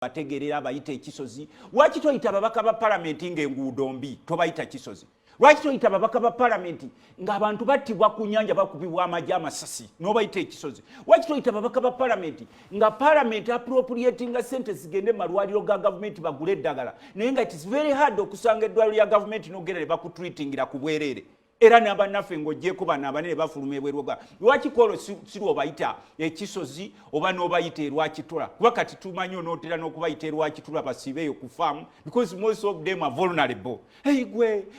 bategerera bayita ekisozi lwaki toyita ababaka ba parliament ng'enguudo mbi tobayita kisozi lwaki toyita ababaka ba parliament ng'abantu battibwa ku nnyanja bakubibwa amagye amasasi n'obayita ekisozi lwaki toyita ababaka ba parliament nga parliament appropriatinga sente zigende malwaliro ga government bagule eddagala naye nga it is very hard okusanga eddwaliro lya government n'ogenda ne bakutreatingira ku bwereere era n'abannaffe ng'oggyeko bano abanene bafuluma ebweru lwaki kolo si obayita ekisozi oba n'obayita erwakitula kuba kati tumanyi onootera n'okubayita erwakitula basiibeeyo ku faamu because most of them are vulnerable.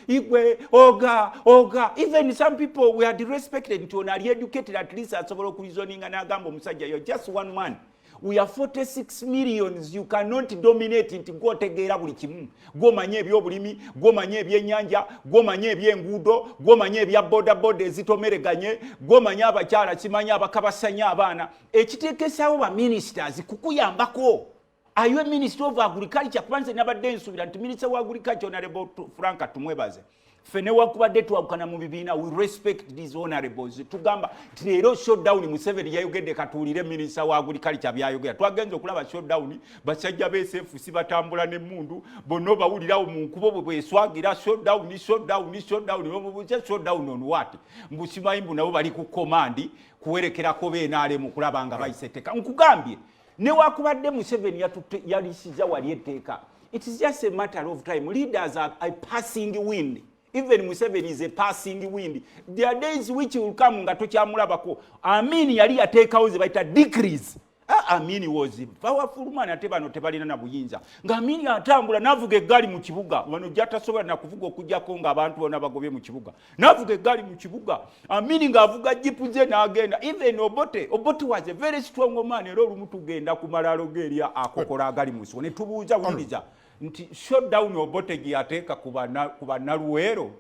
igwe oga even some people we are respected nti ono ali educated at least asobola okulizoninga n'agamba omusajja you're just one man. We are 46 millions. You cannot dominate nti gwotegeera buli kimu. Gwomanye ebyobulimi, gwomanye ebyennyanja, gwomanye ebyenguudo, gwomanye ebya boda ezitomereganye, gwomanye abakyala kimanya abakabasanya abaana. Ekiteekesaawo ba ministers kukuyambako. Are you a minister of agriculture? Kubanze nabadde nsubira nti minister wa agriculture Honorable Franka tumwebaze. Fene wakubadde twawukana mu bibiina we respect these honorables tugamba nti leero shutdown Museveni yayogedde katuulire minisita wa agriculture byayogera twagenze okulaba shutdown basajja b'SFC batambula n'emmundu bonna bawulirawo mu nkubo bweswagira shutdown on what mbusimanyi mbu nabo bali ku command kuwerekerako beenaale mu kulaba nga bayise etteeka nkugambye ne wakubadde Museveni yalisiza wali etteeka it is just a matter of time leaders are a passing wind. Even Museveni is a passing wind. There are days which will come nga tokyamulabako. Amin yali yateekawo ze bayita decrease. Amin was powerful man ate bano tebalina na buyinza. Nga Amin atambula navuga eggali mu kibuga. Wano jatasobola na kuvuga okujjako nga abantu bonna bagobye mu kibuga. Navuga eggali mu kibuga. Amin nga avuga jipu ze n'agenda. Even Obote was a very strong man. Era olumu tugenda ku malalo geerya akokola agali mu nsi. Ne tubuuza wuliza. Nti shutdown Obote giyateeka ku bannaluweero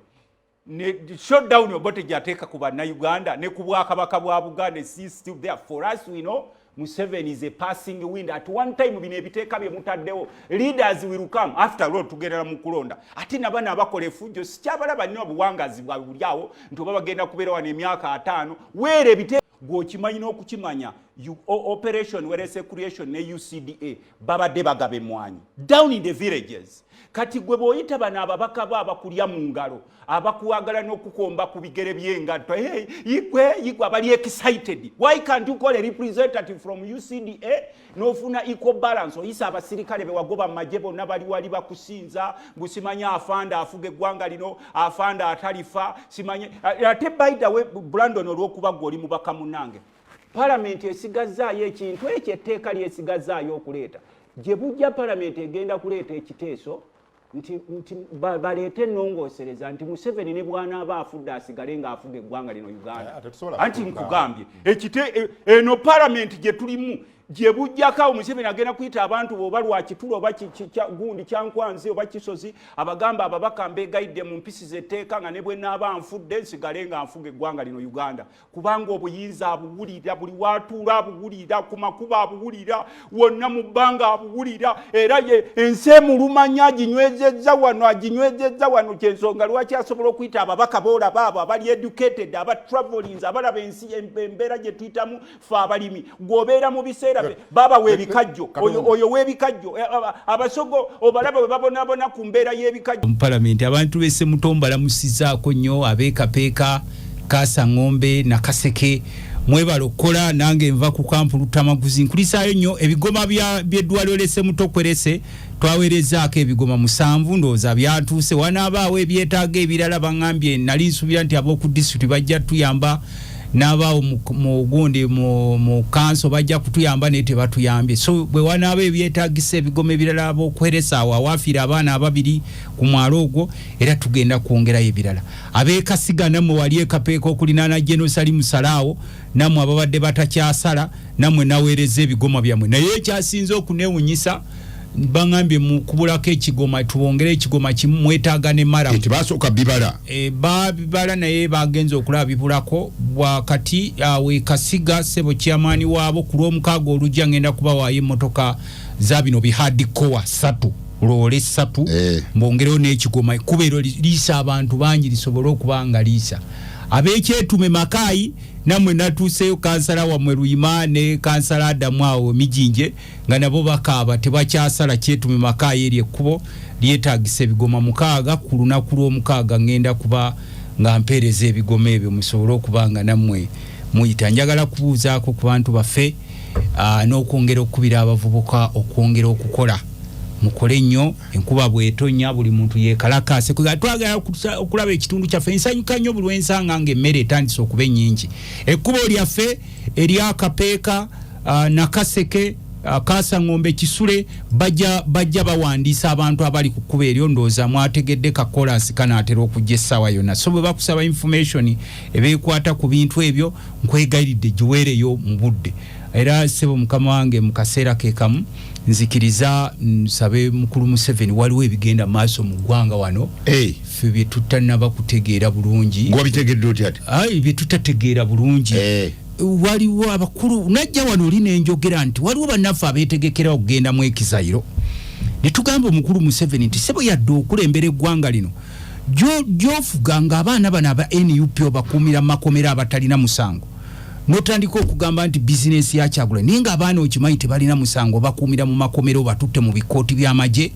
ne shutdown Obote giyateeka ku bannayuganda ne ku bwakabaka bwa Buganda is still there for us. We know Museveni is a passing wind. At one time bino ebiteeka bye mutaddewo leaders will come after all tugenda mu kulonda ate nabana abakola effujjo sikyabalaba nnyo obuwangazi bwa bulyawo nti oba bagenda kubeera wano emyaka 5 weere ebiteeka gwokimanyi n'okukimanya operation werese creation ne UCDA babadde bagabe mwanyi down in the villages kati gwe boyita bana ababaka abakulya mu ngalo abakuwagala n'okukomba ku bigere by'engatto igwe abali excited. Why can't you call a representative from UCDA n'ofuna equal balance oyisa abasirikale be wagoba majje bonna bali wali bakusinza busimanya afanda afuge eggwanga lino afanda atalifa simanye ate by the way Brandon olw'okuba gwe oli mubaka munange parliament esigazaayo ekintu ekyo etteeka lyesigazaayo okuleeta gye bujja parliament egenda kuleeta ekiteeso nti baleete ennongoosereza nti Museveni ne bw'anaaba afudde asigale ng'afuga eggwanga lino Uganda anti nkugambye eno parliament gye tulimu gye bujjako Museveni agenda kuyita abantu oba lwakitulo oba gundi kyankwanzi oba kisozi abagamba ababaka mbeegayidde mu mpisi z'etteeka nga ne bwe naaba nfudde nsigale nga nfuga eggwanga lino Uganda kubanga obuyinza abuwulira buli watuula abuwulira ku makuba abuwulira wonna mu bbanga abuwulira era ye ensi emulumanya aginywezezza wano kyensonga lwaki asobola okuyita ababaka boolaba abo abali educated aba travelings abalaba ensi embeera gye tuyitamu fe abalimi gwobeera mu biseera baba webikajjo oyo webikajjo abasogo obalaba bwe babonabona ku mbeera y'ebikajjo mu parliament abantu bese mutombala musizaako nnyo abeekapeeka Kasa Ngombe na Kaseke mwebalokola nange nva ku kampulu Tamaguzi nkulisaayo nnyo ebigoma by'eddwaliro lese mutokwerese twaweerezaako ebigoma 7 ndowooza byatuuse wanaabaawo ebyetaaga ebirala baŋŋambye nali nsubira nti ab'oku disitulikiti bajja tuyamba n'abaawo mu gundi mu kanso bajja kutuyamba naye tebatuyambye so bwe wanaaba ebyetaagisa ebigoma ebirala ab'okweresa awo awaafiira abaana ababiri ku mwalo ogwo era tugenda kwongerayo ebirala abeekasiga nammwe wali ekapeeka okulinaana Jenosali Musalaawo nammwe ababadde batakyasala nammwe naweereza ebigoma byammwe naye ekyasinze okuneewunyisa bangambye mu kubulako ekigoma tuwongere ekigoma kimu mwetaaga ne mara eti basooka bibala bibala naye bagenza okulaba bibulako wakati awe Kasiga sebo chairman waabo ku lw'omukaaga olujja ngenda kuba waayo emmotoka za bino bihadikowa 3 lole 3 mbongerewo n'ekigoma kubeero liisa abantu bangi lisobole okuba nga liisa abekyetume Makayi namwe natuseyo kansala wamwe Ruyima ne kansala Adamu awo Mijinje nga nabo bakaaba tebakyasala kyetume Makayi eri ekkubo lyetaagisa ebigoma 6 ku lunaku lw'omukaaga ngenda kuba nga mpeereza ebigoma ebyo musobole okubanga nammwe muyita. Njagala kubuuzaako ku bantu baffe n'okwongera okubira abavubuka okwongera okukola mukole nnyo enkuba bwetonya buli muntu yekalakase twagala okulaba ekitundu kyaffe nsanyuka nnyo buli wensanga ng'emmere etandise okuba ennyingi. Ekkubo lyaffe eryakapeeka Nakaseke Kasangombe Kisule bajja bawandiisa abantu abali ku kkubo eryo ndowooza mwategedde kakolansi kanaatera okujja essaawa yonna. So bwe bakusaba information ebeekwata ku bintu ebyo nkwegayiridde giweereyo mu budde. Era sebo mukama wange mu kaseera ke kamu nzikiriza nsabe mukulu Museveni waliwo ebigenda maaso mu ggwanga wano ffe bye tutannaba kutegeera bulungi. Ng'obitegedde otya ati? Bye tutategeera bulungi. Waliwo abakulu najja wano oli nenjogera nti waliwo bannaffe abeetegekera okugenda mu Ekizayiro ne tugamba omukulu Museveni nti sebo yadde okulembera eggwanga lino gy'ofuga ng'abaana bano aba NUP obakuumira mu makomera abatalina musango notandika okugamba nti bizinesi ya Kyagulanyi naye ng'abaana okimanyi tebalina musango bakuumira mu makomero batutte mu bikooti by'amagye.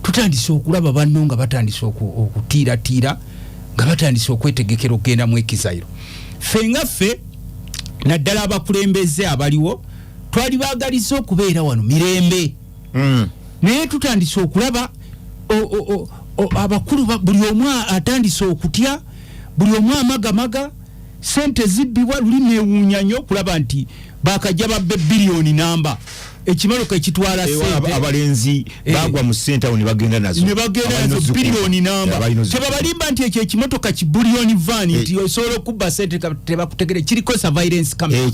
Tutandise okulaba banno nga batandise okutiiratiira nga batandise okwetegekera okugenda mu Ekizayiro. Ffe nga ffe naddala abakulembeze abaliwo twali baagaliza okubeera wano mirembe naye tutandise okulaba abakulu buli omu atandise okutya buli omu amagamaga sente zibbibwa luli neewuunya nnyo okulaba nti bakajja babbe biliyoni namba ekimaloka ekitwala sente abalenzi bagwa mu sente awo ne bagenda nazo biliyoni namba tebabalimba nti ekyo ekimotoka kibuliyoni vaani nti osobola okubba sente tebakutegere kiriko surveillance camera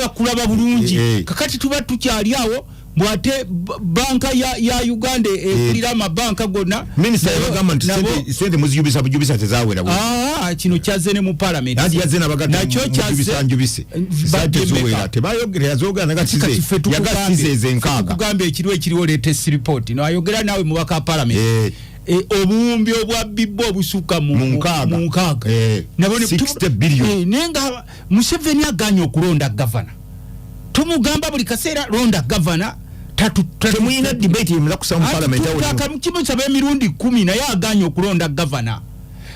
bakulaba bulungi. Kakati tuba tukyali awo bwate banka ya Uganda ekulira amabanka gonna minisita yabagamba nti sente muziyubisa tezaawera kino kyazene mu parliament nati yazene abaganda muziyubisa njubise sente zuwera tebayogera yazogera yagasize ezenkaaga kugamba ekiriwo latest report no ayogera nawe mu baka parliament obuwumbi obwabbibwa obusukka mu nkaaga nabone 60 billion nenga Museveni aganya okulonda governor tumugamba buli kaseera londa governor temuyina debate yemula kusaba mu parliament awo kimusaba emirundi 10 naye aganya okulonda governor.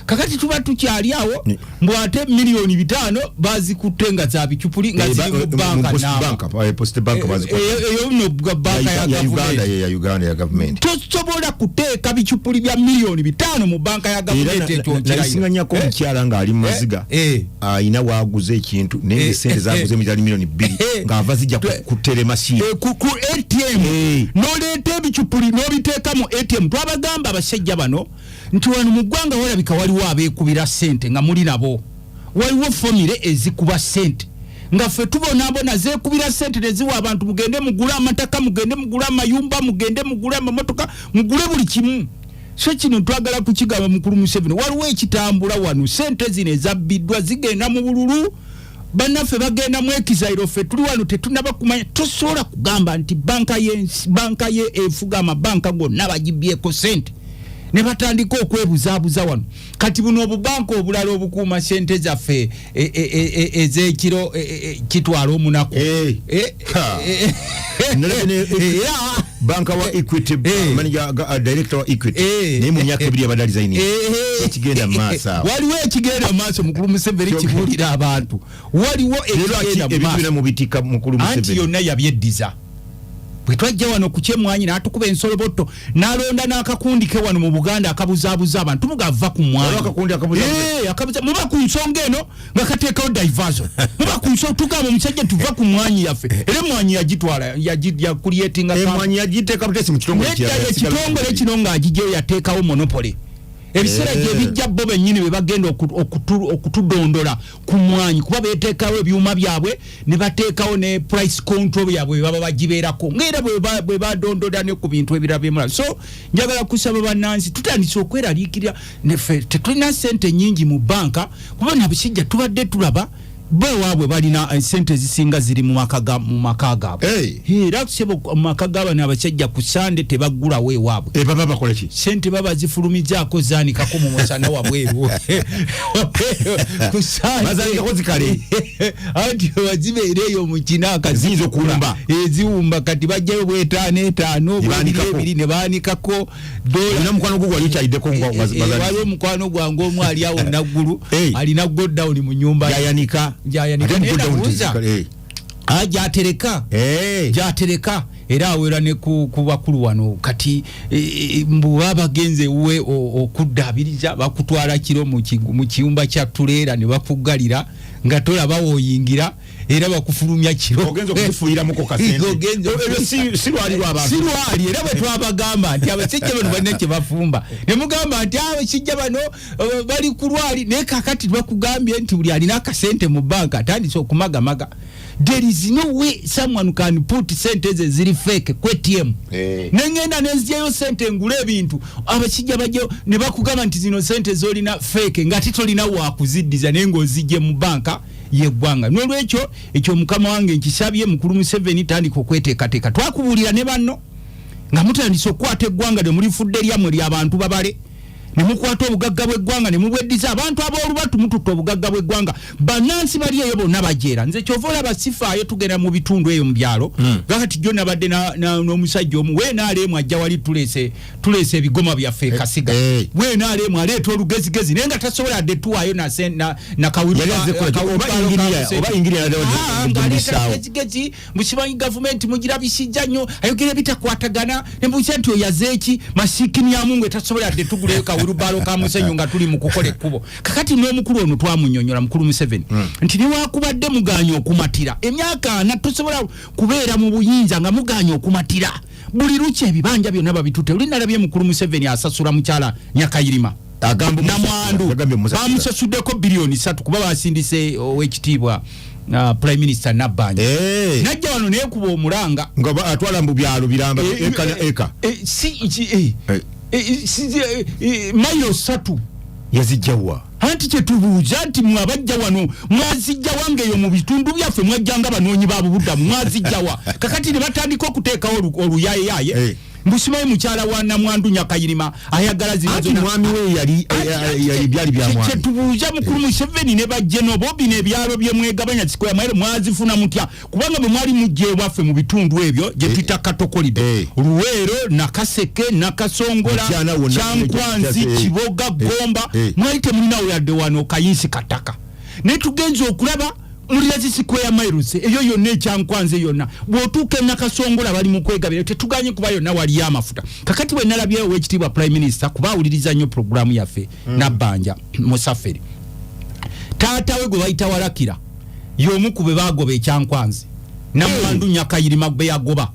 Kakati tuba tukyali awo mbwate miliyoni 5 bazikutte nga za bicupuli nga ziri mu banka post bank eyo no banka ya Uganda ya government tosobola kuteeka bicupuli bya miliyoni 5 mu banka ya government ekyo omukyala ng'ali mu maziga ayina waaguze ekintu naye sente zaaguze miliyoni 2 ng'ava zijja ku telemasiini ku ATM n'oleeta ebicupuli n'obiteeka mu ATM. Twabagamba abasajja bano nti wano mu ggwanga walabika waliwo abeekubira sente nga muli nabo waliwo famire ezikuba sente nga ffe tubonaabona zeekubira sente neziwa abantu mugende mugule amataka mugende mugule amayumba mugende mugule amamotoka mugule buli kimu. So kino twagala kukigamba mukulu Museveni waliwo ekitambula wano sente zino ezabbiddwa zigenda mu bululu bannaffe bagenda mu Ekizayiro ffe tuli wano tetunaba kumanya tosobola kugamba nti banka ye efuga amabanka gonna bagibbyeko sente ne batandika okwebuzaabuza wano. Kati buno obubanka obulala obukuuma sente zaffe ez'ekiro kitwala omunaku banka wa Equity manager director wa Equity naye mu myaka 2 abadaliza ini ekigenda maaso waliwo ekigenda maaso mukulu Museveni kibuulira abantu waliwo ekigenda maaso mu bitika mukulu Museveni anti yonna yabyeddiza. Bwe twajja wano ku kyemwanyi n'atukuba ensoloboto n'alonda n'akakundi ke wano mu Buganda akabuzaabuza abantu mugava ku mwanyi akabuza muba ku nsonga eno nga kateekawo diversion muba ku nsonga tugamba omusajja tuva ku mwanyi yaffe era emwanyi yagitwala yakulietinga emwanyi yagiteeka butesi mu kitongole kino ng'agijjeyo yateekawo monopoly. Ebiseera gye bijja bo bennyini bwe bagenda okutudondola ku mwanyi kuba beeteekawo ebyuma byabwe ne bateekawo ne price control yabwe baba bagibeerako ng'era bwe badondola ne ku bintu ebirala byemula. So njagala kusaba bannansi tutandise okweraliikirira neffe tetulina ssente nnyingi mu banka kuba nabisijja tubadde tulaba bwe wabwe balina sente zisinga ziri mu makaga era kusebo makaga bana abasajja ku Sande tebagula we wabwe baba bakola ki sente baba zifulumizaako zanika ko mu musana wabweru ku Sande bazalika ko zikale ati wazibeereyo mu kinaka zizo kulumba eziwumba kati bajjayo bwetaano bwebiri ne baanikako dola na mukwano gwo wali chaideko ngwa bazalika wali mukwano gwango omwali awo naggulu alina go down mu nyumba yayanika jatereka era awera ne ku bakulu wano kati mbu abagenze we okuddabiriza bakutwala kiro mu kiyumba kya tulera ne bakugalira nga tolaba woyingira era bakufulumya kiro ogenzo kufuira muko kasente silwali era batwabagamba nti abasajja bano balina kye bafumba ne mugamba nti abasajja bano bali kulwali ne kakati bakugambye nti buli alina akasente mu banka atandise okumagamaga. There is no way someone can put sentence ziri fake ku ATM. Nengenda nezjeyo sente ngule ebintu abasajja bajjo ne bakugamba nti zino sente zolina fake ngati tolina wa kuziddiza nengo ozijje mu banka yeggwanga. Nolwekyo ekyo mukama wange nkisabye mukulu Museveni tandika okweteekateeka. Twakubulira ne banno nga mutandise okukwata eggwanga ne mulifudde lyamwe ly'abantu babale. Ne mukwata obugagga bw'eggwanga ne mubweddiza abantu ab'olubatu mututta obugagga bw'eggwanga bannansi bali eyo bonna bajeera nze kyova olaba sifaayo tugenda mu bitundu eyo mu byalo kakati jjo nabadde n'omusajja omu weenaaleemu ajja wali tuleese ebigoma byaffe ekasiga weenaaleemu aleeta olugezigezi naye nga tasobola adde tuwaayo nakawulugezigezi mukimanyi gavumenti mugirabisijja nnyo ayogera ebitakwatagana ne mbuuza nti oyazeeki masiikini ya Mungu etasobola adde tuguleyo urubalo ka Musenyu nga tuli mu kukola ekkubo kakati n'omukulu ono twamunnyonnyola mukulu Museveni nti niwakubadde muganya okumatira emyaka natusobola kubeera mu buyinza nga muganya okumatira buli luki ebibanja byonna babitute oli nalabye mukulu Museveni asasula mukyala Nyakayirima namwandu bamusasuddeko bilioni 3 kuba basindise ow'ekitiibwa Prime Minister Nabbanja najja wano naye kuba omulanga nga atwala mu byalo biramba eka mailo 3 yazijjawa anti kyetubuuza nti mwabajja wano mwazijja wange yo mu bitundu byaffe mwajjanga banoonyi babuddamu mwazijjawa kakati ne batandika okuteekawo oluyayeyaye mbusimaye mukyala wa Namwandu Nyakayirima ayagala zinazo mwami we yali byali bya mwami kyetubuuza mukulu Museveni ne bajjeno bobi ne byalo bye mwegabanya sikoya mailo mwazifuna mutya kubanga bwe mwali mujje waffe mu bitundu ebyo gye twita Katokolido Luweero Nakaseke Nakasongola Kyankwanzi Kiboga Gomba mwali temulina yadde wano Kayinsi Kataka ne tugenze okulaba mulirazi square miles eyo yonna ekyankwanze yonna bwotuuka Nakasongola bali mu kwegabira tetuganye kuba yonna wali amafuta kakati bwe nalabyeyo w'ekitiibwa Prime Minister kubawuliriza nnyo programu yaffe Nabbanja Musafiri taata we gwe bayita Walakira y'omu ku be baagoba ekyankwanze Namwandu Nyakayirima gwe yagoba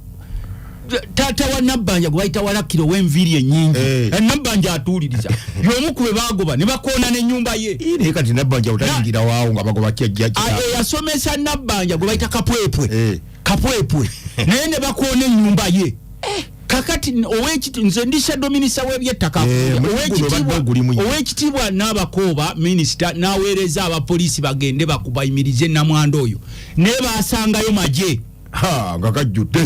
tata wa Nabbanja gwe bayita Walakira w'enviiri ennyingi Nabbanja atuuliriza y'omu ku be baagoba ne bakoona n'ennyumba ye naye kati Nabbanja otayingira waawo nga bagoba kyajja yasomesa Nabbanja gwe bayita Kapwepwe naye ne bakoona ennyumba ye kakati nze ndi shadow minister w'ebyettaka ow'ekitiibwa Nabakooba minisita n'aweereza abapoliisi bagende bakubayimirize Namwandu oyo ne baasangayo magye nga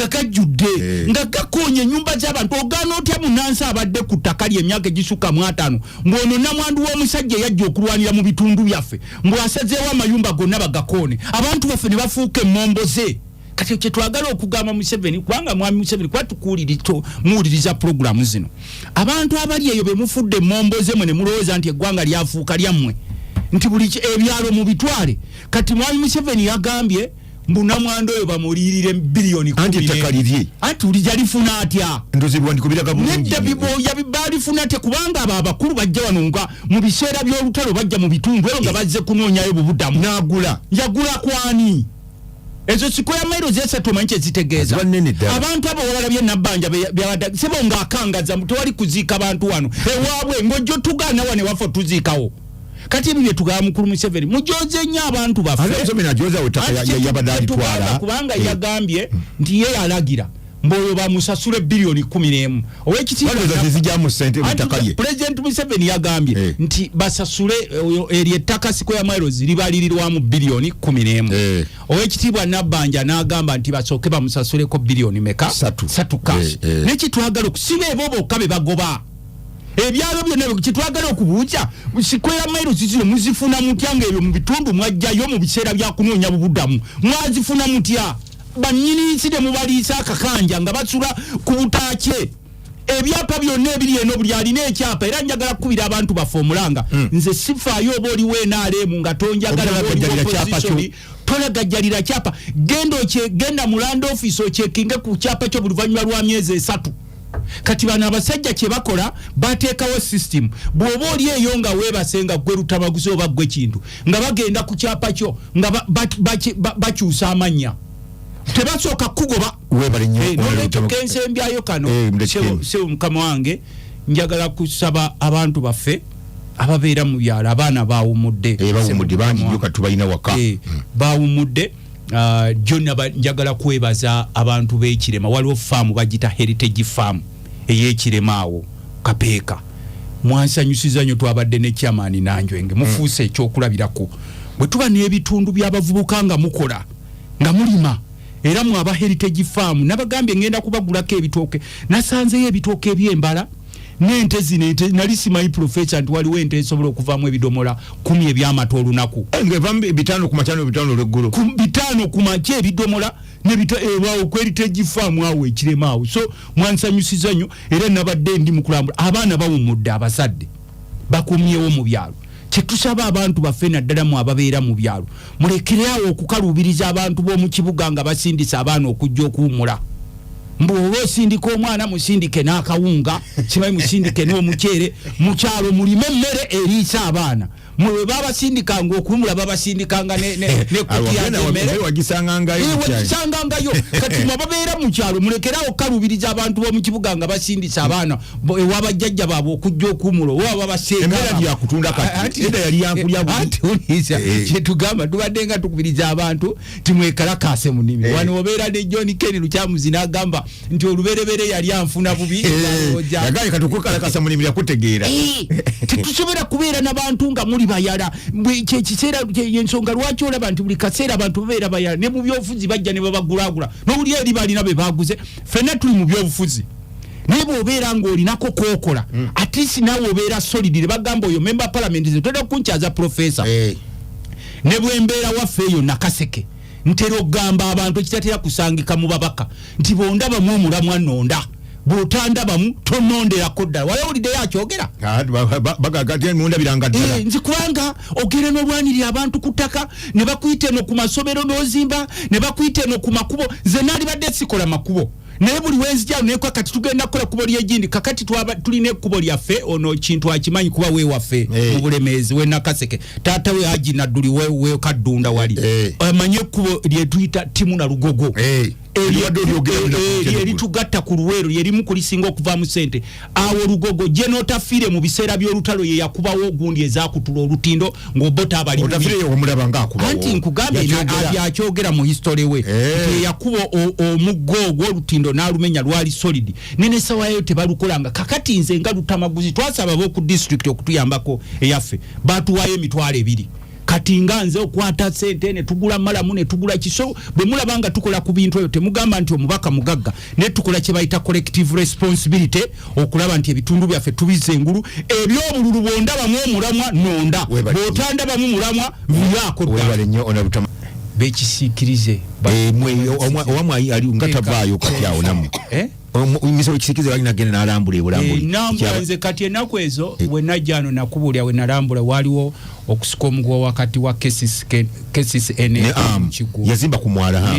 kajjudde nga gakonye nyumba z'abantu ogaana otya munansi abadde ku ttaka ly'emyaka egisukka 5 mbwono Namwandu w'omusajja yajja okulwanira mu bitundu byaffe mbwasazeewo amayumba gonna bagakoone abantu baffe ne bafuuka emmombo ze kati kyetwagala okugamba Museveni kubanga mwami Museveni muwuliriza programu zino abantu abali eyo be mufudde emmombo ze mwe ne mulowooza nti eggwanga lyafuuka lyammwe nti buli ebyalo mu bitwale kati mwami Museveni yagambye mbu Namwandu oyo bamulirire bilioni 10 anti takalivye anti ulijalifuna atya ndozibwa ndikubiraga bulungi nedda yabibalifuna te kubanga abakulu bajja wano nga mu biseera by'olutalo bajja mu bitundu ebyo nga bazze kunoonyayo bubudamu n'agula yagula kwani ezo sikoya mailo zesatu omanyi kyezitegeeza abantu abo balabye Nabbanja sebo nga akangaza tewali kuziika bantu wano ewaabwe ng'ojja otugaana wane waffe tuziikawo kati ebyo bye tugaba mukulu Museveni mujoze nnyo abantu baffe kubanga yagambye nti ye yalagira mboyo bamusasule bilioni 11 President Museveni yagambye nti basasule eri ettaka Square Miles libalirirwamu bilioni 11 owekitibwa Nabbanja n'agamba nti basooke bamusasule ko bilioni meka 3 cash nekitwagala okusiba ebobo kabe bagoba ebyalo byonna kitwagala okubuuza Square Miles zino muzifuna mutya ng'ebyo mu bitundu mwajjayo mu biseera bya kunoonya bubudamu mwazifuna mutya banyini nside mubaliisa akakanja nga basula ku butaache ebyapa byonna ebiri eno buli alina ekyapa era njagala kubira abantu bafomulanga nze sifaayo oba oli weenaalemu nga tonjagala tolagajjalira kyapa genda mu land office okyekinge ku kyapa kyo buli luvannyuma lwa myezi 3 kati bano abasajja kye bakola bateekawo system bw'oba oli eyo nga weebasenga gwe lutamaguzi oba gwe kintu nga bagenda ku kyapa kyo nga bakyusa amannya tebasooka kugoba kensembyayo kano sewo mukama wange njagala kusaba abantu baffe ababeera mu byalo abaana bawumudde bawumudde jonna njagala kwebaza abantu b'ekirema waliwo faamu bagita heritage farm ey'ekirema awo Kapeeka mwansanyusiza nnyo twabadde ne chairman Nanjwenge mufuuse ekyokulabirako bwe tuba n'ebitundu by'abavubuka nga mukola nga mulima era mu aba heritage farm nabagambye ngenda kubagulako ebitooke nasanzeyo ebitooke ebyembala n'ente zino nali simanyi professor nti waliwo ente esobola okuvaamu ebidomola 10 ebyamata olunaku bitano ku lw'eggulu 5 ku makya ebidomola nebitaawo ku heritage farm awo ekirema awo so mwansanyusiza nnyo era nabadde ndi mu kulambula abaana bawummudde abazadde bakumyewo mu byalo kyetusaba abantu baffe naddala mu ababeera mu byalo mulekeraawo okukaluubiriza abantu b'omu kibuga nga basindisa abaana okujja okuwummula mbuoba osindika omwana musindike n'akawunga kimanyi musindike n'omuceere mu kyalo mulime emmere eriisa abaana mwe babasindikanga okuwummula babasindikanga wagisangangayo kati mwe babeera mu kyalo mulekerawo okukaluubiriza abantu b'omu kibuga nga basindisa abaana ewabajjajja baabwe okujja okuwummula oba babasengakyetugamba tubadde nga tukubiriza abantu timwekalakase mu nnimiro wano obeera ne John Ken Lukyamuzi n'agamba nti oluberebere yali anfuna bubi yagaye katukukalakasa mu nnimiro yakutegeera tetusobola kubeera n'abantu nga muli bayala kyekiseera ensonga lwaki olaba nti buli kaseera abantu babeera bayala ne mu byobufuzi bajja ne babagulagula n'obuli eri balina be baguze ffenna tuli mu byobufuzi naye bw'obeera ng'olinako kwokola at least naawe obeera solid bagamba oyo member parliament zitera okunkyaza professor ne bw'embeera waffe eyo Nakaseke ntera okugamba abantu ekitatera kusangika mu babaka nti bondabamu omulamwa nonda bw'otandabamu tononderako ddala walawuliddeyo akyogera nzi kubanga ogere n'olwanirira abantu ku ttaka ne bakuyita eno ku masomero n'ozimba ne bakuyita eno ku makubo nze naalibadde sikola makubo naye buli wenzijalo nekwa kati tugenda kukola kubo lyegindi kakati tulina ekkubo lyaffe ono kintu akimanyi kuba weewaffe mu Bulemeezi we Nakaseke taata we Haji Nadduli we Kaddunda wali amanye ekkubo lyetuyita Timu na Lugogo eritugatta ku Luweero lyerimu kulisinga okuvaamu ssente awo Lugogo gye n'otafiire mu biseera by'olutalo ye yakubawo gundi ezakutula olutindo ng'obota abali anti nkugambye abyakyogera mu history we yakuba omuggo ogwo olutindo n'alumenya lwali solid nene sawayo tebalukolanga kakati nze nga Lutamaguzi twasaba boku district okutuyambako eyaffe batuwayo emitwalo 2 kati nga nze okwata ssente ne tugula malamu ne tugula kiso bwe mulabanga tukola ku bintu ebyo temugamba nti omubaka mugagga ne tukola kye bayita collective responsibility okulaba nti ebitundu byaffe tubize engulu ebyobululu bondabamu omulamwa nonda bw'otandabamu mulamwa vyako bekisiikirize owamwe ali ngatavaayo kati awo namu omisolo kisikize balina genda n'alambula ebulambuli nze kati ennaku ezo we najjano nakubulya we nalambula waliwo okusika omuguwa wakati wa kesis yazimba ku mwala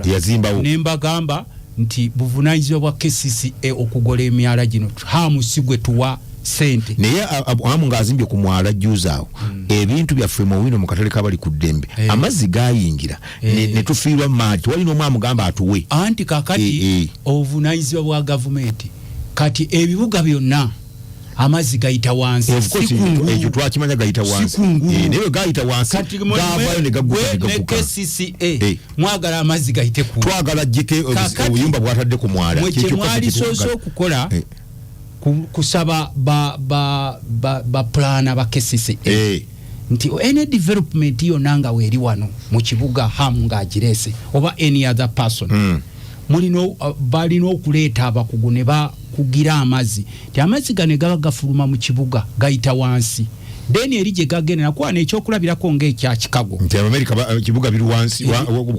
yazimbawo nembagamba nti buvunaanyizibwa bwa kesis okugola emyala gino hamusigwe tuwa sente naye amu ngaazimbye ku mwala jjuuzaawo ebintu byaffe mu wino mu katale kabali ku ddembe amazzi gaayingira ne tufiirwa maati walina omwamu gamba atuwe anti kakati obuvunaanyizibwa bwa gavumenti kati ebibuga byonna amazzi gayita wansi ekyo twakimanya gayita wansi naye gayita wansi gavayo ne gaguka KCCA mwagala amazzi gayite ku twagala jike obuyumba bwatadde ku mwala kyekyo mwali soso okukola kusaba ba plana ba KCCA nti any development yonanga weri wano mu kibuga hamu ng'agirese oba any other person mulino balina okuleeta abakugu ne bakugira amazzi ti amazzi gane gaba gafuluma mu kibuga gayita wansi then eri gye gagenda nakwana ekyokulabirako ng'ekya Chicago nti Amerika kibuga biri wansi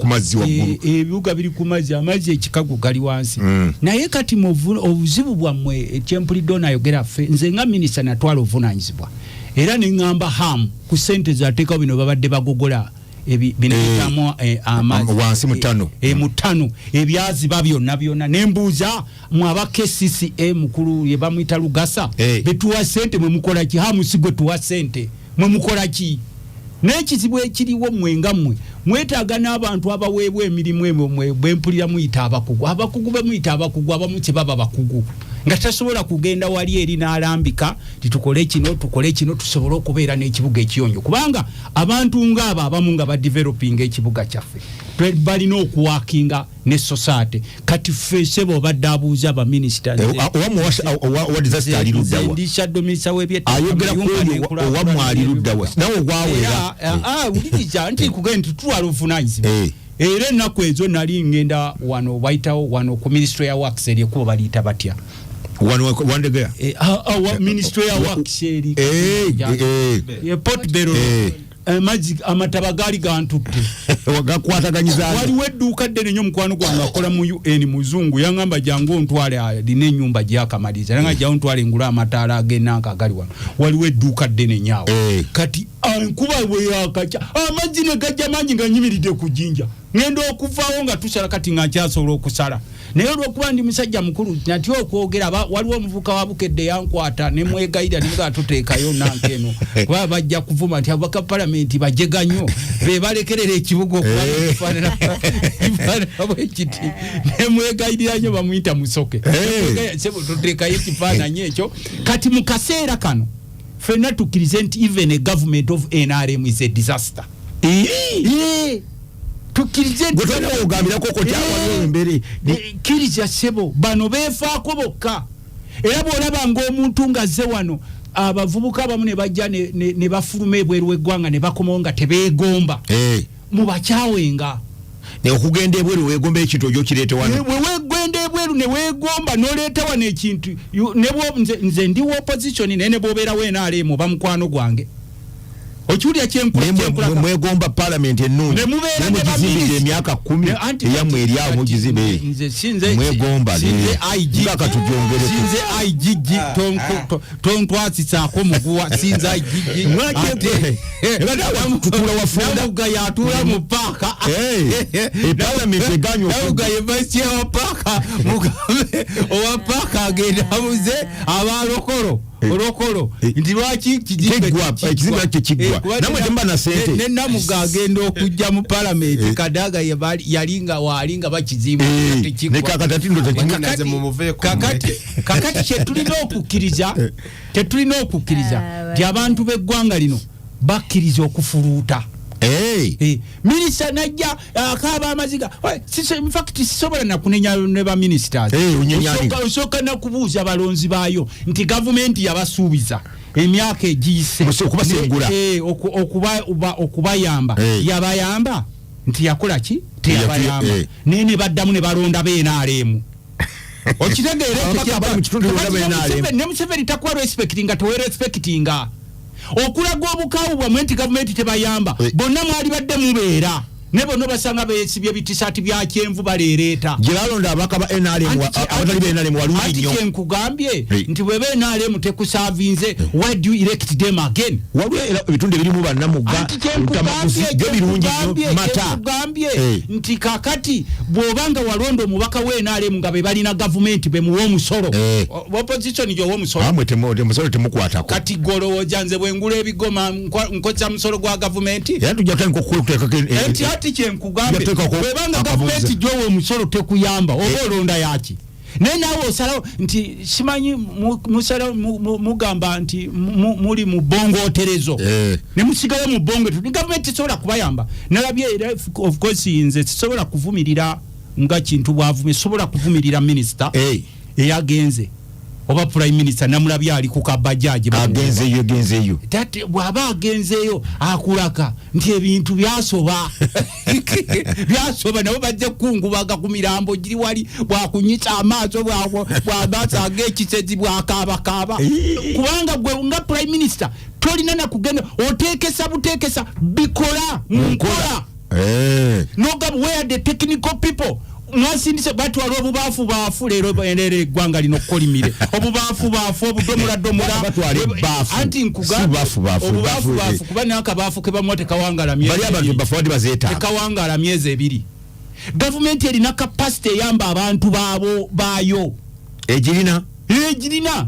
ku mazzi waggulu ebibuga biri ku mazzi amazzi ekikago gali wansi naye kati obuzibu bwammwe ekyempulidde onayogera ffe nze nga minisita natwala obuvunaanyizibwa era ne ngamba hamu ku ssente zateekawo bino babadde bagogola binebitamu amazzi wansi mutano ebyaziba byonna nembuuza mwaba KCCA mukulu ye bamuyita Lugasa betuwa ssente mwe mukola ki hamu sigwe tuwa ssente mwe mukola ki n'ekizibu ekiriwo mwengammwe mwetaaga n'abantu abaweebwa emirimu emwe bwempulira muyita abakugu bemuyita abakugu abamu kye baba bakugu nga tasobola kugenda wali eri n'alambika titukole kino tusobole okubeera n'ekibuga ekiyonjo kubanga abantu ng'abo abamu nga badeveloping ekibuga kyaffe balina okuwakinga ne society kati ffe sebo obadde abuuza abaminisita ndishaddomisa ayogera owamu ali luddawa nawe ogwawera uliriza nti kugenda tutwala obuvunaanyizibwa era ennaku ezo nali ngenda wano bayitawo wano ku ministry ya works eri ekubo baliyita batya wandegea ministry ya works eri Port Belo amazzi amataba gaali gantutte wagakwataganyiza waliwo edduuka ddene nnyo mukwano gwange akola mu UN muzungu yaŋŋamba jangu ontwale alina ennyumba gyakamaliza era nga jangu ontwale ngula amataala ag'ennanka agali wano waliwo edduuka ddene nnyawo kati enkuba bwe yakakya amazzi ne gajja mangi nga nyimiridde ku jjinja ngenda okuvaawo nga tusala kati nga nkyasobola okusala naye olwokuba ndi musajja mukulu nati okwogera waliwo omuvuka wa Bukedde yankwata ne mwegayira ne nga tuteekayo nanke eno kuba bajja kuvuma nti abaka palamenti bajega nnyo be balekerera ekibuga okufaanana bwekiti ne mwegayirira nnyo bamuyita Musoke sebo tuteekayo ekifaananyi ekyo kati mu kaseera kano ffenna tukkirize nti even a government of NRM is a disaster tukirize ogambirako kotyawayo embere kiriza sebo bano beefaako bokka era bw'olaba ng'omuntu ng'azze wano abavubuka abamu ne bajja ne bafuluma ebweru w'eggwanga ne bakomawo nga tebeegomba mubakyawenga okugenda ebweru weegomba ekintu ojo kireete wano weegenda ebweru ne weegomba n'oleeta wano ekintu nze ndi wa opposition naye ne bw'obeerawo NRM oba mukwano gwange okiwulira kyenkula mwegomba parliament ennungi nemugizimbira emyaka 10 eyammwe eri awo mugizibe mwegomba ngaka tugyongereko sinze IGG tontwasisaako muguwa sinze IGG tutula wafunda nabuga yatula mu paaka parliament eganywa nabuga yebasya wa paaka mugambe owa paaka agenda abuze abalokolo olokolo nti lwaki ekizimba kigwa namwe temba na sente ne namuga agenda okujja mu parliament Kadaga yalinga walinga bakizimba tekigwa ne kakati ndo tekinaze mu muveeko kakati tetulina okukkiriza ti abantu b'eggwanga lino bakkiriza okufuluuta minisita najja akaaba amaziga in fact sisobola nakunenya ne ba ministers osooka nakubuuza balonzi baayo nti gavumenti yabasuubiza emyaka egiyise okubayamba yabayamba nti yakola ki teyabayamba naye ne baddamu ne balonda b'NRM okitegeere ne Museveni takuwa respecting nga tewe respectinga okulaga obukaawu bwamwe nti gavumenti tebayamba bonna mwali badde mubeera ne bonna basanga beesibye bitisaati bya kyenvu baleereeta gye balonda abaka ba NRM abatali ba NRM walungi nnyo ati nkugambye nti bwe be NRM tekusaavinze why do you elect them again waliwo ebitundu ebirimu bannamugga gye birungi nnyo mata nkugambye nti kakati bw'obanga walonda omubaka we NRM nga be balina gavumenti bemuwa omusolo opposition gy'owa omusolo amwe temusolo temukwatako kati golowooza nze bwe ngula ebigoma nkozesa musolo gwa gavumenti era tujja kutandika okuteekako kyenkugambye webanga gavumenti gyowa omusolo tekuyamba oba olonda yaki nawo osalawo nti simanyi musalawo mugamba nti muli mu bongo oterezo ne musigala mu bongo ni government sola kubayamba nalabye era of course inze sola kuvumirira nga kintu bwavume sobola kuvumirira minister eyagenze oba prime minister namulabye ali ku kabajaji agenzeyo tate bwaba agenzeyo akulaka nti ebintu byasoba nabo bajja kungubaga ku mirambo giri wali bwakunyita amaaso bwabasa ag'ekisezi bwakaba kubanga gwe nga prime minister tolina na kugenda oteekesa bikola munkola noga where the technical people mwasindise batwala obubafu lero endere gwanga lino kolimire obubafu obudomola anti nkugamba obubafu kubana akabafu ke bamote kawangala myezi bali abantu bafodi bazeta kawangala myezi 2 government erina capacity yamba abantu bayo ejirina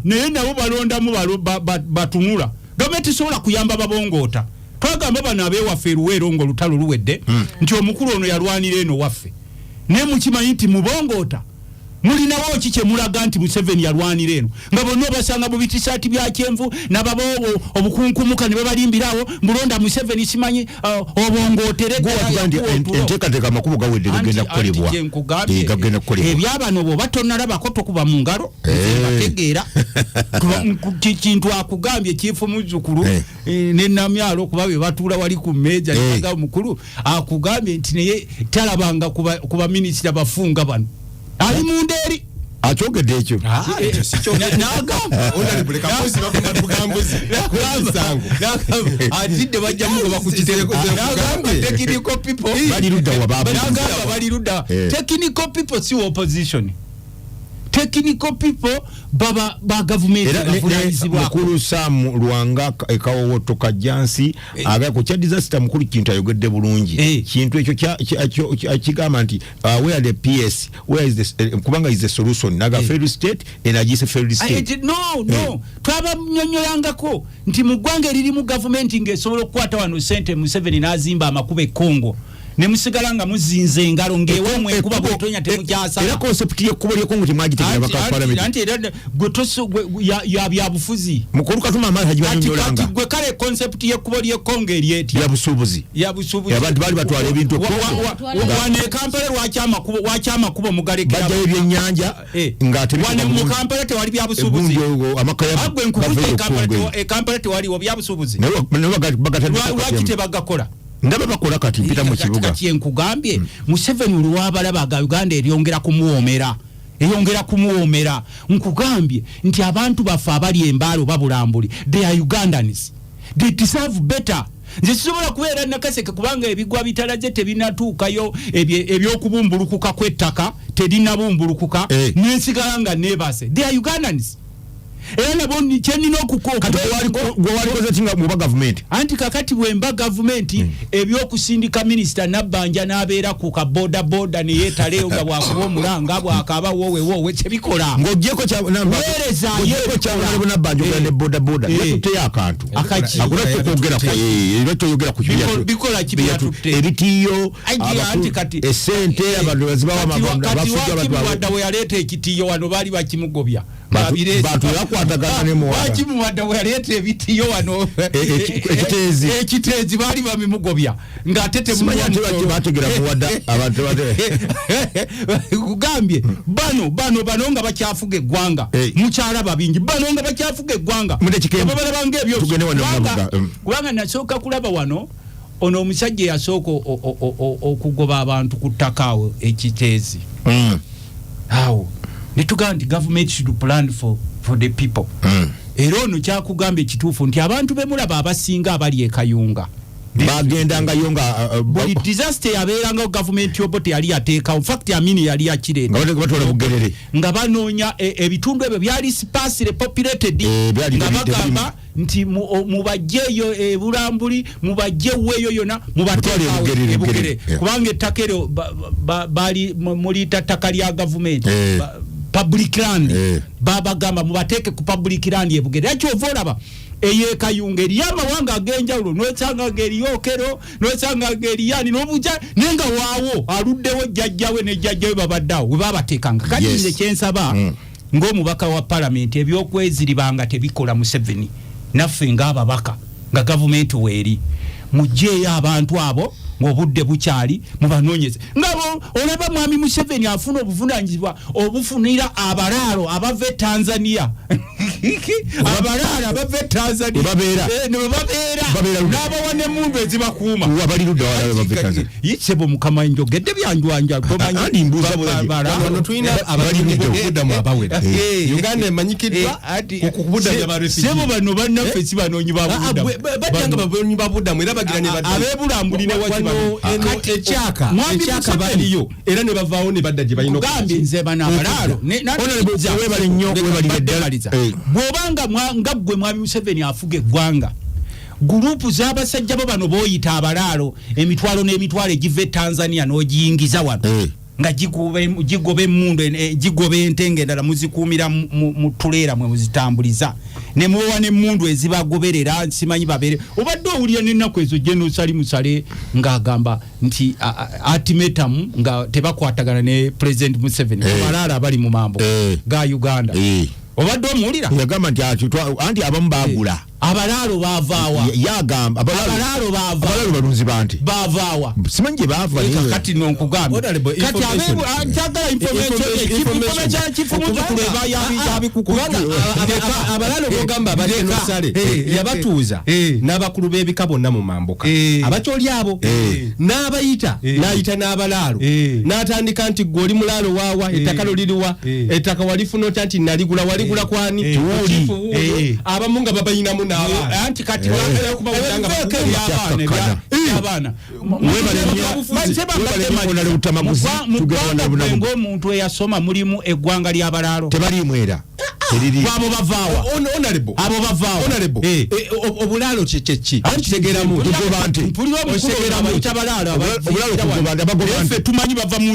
naye nabo balondamu batunula government sola kuyamba babongota twagamba bana abewaffe eruwero ngo lutalo luwedde nti omukulu ono yalwanira eno waffe ne mukimanyi nti mubongota mulinawo kike mulaga nti Museveni yalwanira eno nga bonna basanga mu bitisati bya kyenvu nababo obukunkumuka ne babalimbirawo mulonda Museveni simanyi obongotere enteekateeka amakulu gawedde gagenda kukolebwa gagenda kukolebwa ebyabano bo batonalabako tokuba mu ngalo bategeera kintu akugambye kiefu muzzukulu ne namyalo okuba be batuula wali ku mmeja yaga mukulu akugambye nti naye talabanga kuba minisita bafunga bano ali munderi achogedde ekyo nagamba honorable kambuzi bakugambuzi atidde bajja mugoba ku kitereko technical people bali ludda technical people si opposition technical people ba government mukulu Sam Lwanga ekawo tokajansi aga ko cha disaster mukulu kintu ayogedde bulungi kintu ekyo kigamba nti where the PS where is this kubanga is the solution naga failed state energy failed state no twaba nyonyolangako nti mugwange liri mu government ngesobola kwata wano sente Museveni nazimba amakube Kongo ne musigalanga muzinze engalo ngewamwe kuba botonya temukyasa era concept ye kubo lye Kongo timwagitegera baka parliament anti era gotoso ya byabufuzi mukuru katuma amali hajibanyolanga ati gwe kale concept ye kubo lye Kongo erieti ya busubuzi abantu bali batwala ebintu wane Kampala wakyama kubo mugalekera bajja ebyennyanja ngate wane mu Kampala te wali byabusubuzi amakaya agwe nkubuje Kampala te wali byabusubuzi lwaki bagakola ndaba bakola kati mpita mu kibuga kati enkugambye Museveni luwabalaba ga Uganda eryongera kumuwoomera nkugambye nti abantu bafe abali embalo babulambuli they are Ugandans they deserve better nze sisobola kubeera nakaseke kubanga ebigwa bitalaje tebinatuukayo ebyokubumbulukuka kw'ettaka terinabumbulukuka nensigala nga nebase they are Ugandans era nabo kyenina okukoka gwewalikoze kinga mu government anti kakati bwemba government ebyokusindika minister nabbanja n'abeera ku kaboda ne yeetaleyo nga bwakuba omulanga bwakaba wowe kyebikola ng'ogyeko kyabonalebo nabbanja ogera ne boda yatuteyo akantu akulatoyogera ku bikola kibyatutte ebitiyo esente abantu bazibawo amabafuwadda we yaleeta ekitiyo wano baali bakimugobya bakimuwadda we yaleeta ebitiyo wano ekiteezi baali bamimugobya ng'ate kugambye bano nga bakyafuga eggwanga mukyalaba bingi bano nga bakyafuga eggwanga babalabanga ebyo kubanga nasooka kulaba wano ono omusajja yasooka okugoba abantu ku ttaka awo ekiteezi awo netugamba nti government should plan for the people era ono kyakugamba ekituufu nti abantu bemulaba abasinga abali ekayunga bagendangayo nga buli disaster yabeerangawo gavumenti yobo teyali yateekawo fact amini yali yakireeta nga banoonya ebitundu ebyo byali sparsely populated nga bagamba nti mubajjeeyo ebulambuli mubajjeweeyo yona mubateekawo ebugere kubanga ettaka eryo bali muliyita ttaka lya gavumenti public land baba gamba mubateeke ku public land ebugere ekyo volaba eyekayunga eri amawanga agenjawulo notsanga ngeri yokero notsanga ngeri yani nobuja nenga waawo aluddewo jjajjawe ne jjajjawe babaddawo we babateekanga kati nze kyensaba ng'omubaka wa parliament ebyokweziribanga tebikola Museveni naffe ng'ababaka nga gavumenti weeri mujjeeyo abantu abo ng'obudde bukyali mubanoonyeze ngabo olaba mwami Museveni afuna obuvunanyizibwa obufunira abalaalo abave Tanzania abalaalo abave Tanzania babeera n'abawane mundu ezibakuuma abalirudde walawe bave Tanzania yitsebo mukama njogedde byanjwanja tomanyi mbuuza wano tulina abalirudde mu abawera Uganda emanyikiddwa okubudda byabarefugee sebo bano bannaffe si banoonyi babudda bajjanga babonyi babudda era bagira ne badda abebulambuli ne wati ekyaka baliyo era ne bavaawo ne badda gye balina okugambye nze bano abalaalo webale nnyo webalire ddala bw'obanga nga ggwe mwami Museveni afuga eggwanga gurupu z'abasajja bo bano booyita abalaalo emitwalo n'emitwalo egiva Tanzania n'ogiyingiza wano nga gigoba emmundu gigoba entenge endala muzikuumira mu tuleera mwe muzitambuliza ne muwa n'emmundu ezibagoberera simanyi babeere obadde owulira n'ennaku ezo General Musale ng'agamba nti ultimatum nga tebakwatagana ne President Museveni abalaalo abali mu mambo ga Uganda obadde omuwulira yagamba nti anti abamu baagula abalaalo baavaawa yagamba abalaalo abalaalo balunzi bante baavaawa simanyi gye baava kati nonkugamba kati kyagala information kifumutukuleba yabikukubanga abalaalo bogamba abatenosale yabatuuza n'abakulu b'ebika bonna mu mambuka abakyoli abo n'abayita n'ayita n'abalaalo n'atandika nti gwe oli mulaalo waawa ettaka lo liriwa ettaka walifuna otya nti naligula waligula kwani abamu nga babayinamu anti kati ng'omuntu eyasoma mulimu eggwanga ly'abalaalo tebalimwera abo bavaawa abo bavaawa obulaalo kyeki kitegeeramu ffe tumanyi bava mu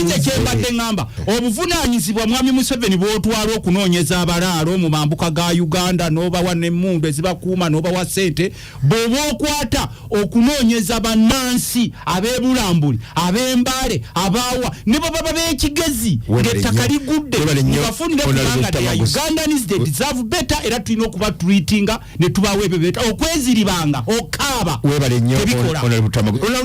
nze kyembadde ŋŋamba obuvunaanyizibwa mwami Museveni bw'otwala okunoonyeza abalaalo mu mambuka ga Uganda n'obawa n'emmundu ezibakuuma n'obawa ssente bw'oba okwata okunoonyeza bannansi ab'ebulambuli ab'embaale abaawa ne bwe baba b'ekigezi ng'ettaka ligudde mubafunire kubanga they are Ugandans they deserve better era tulina okuba treatinga ne tubaawo ebyo beeta okweziribanga okaaba tebikola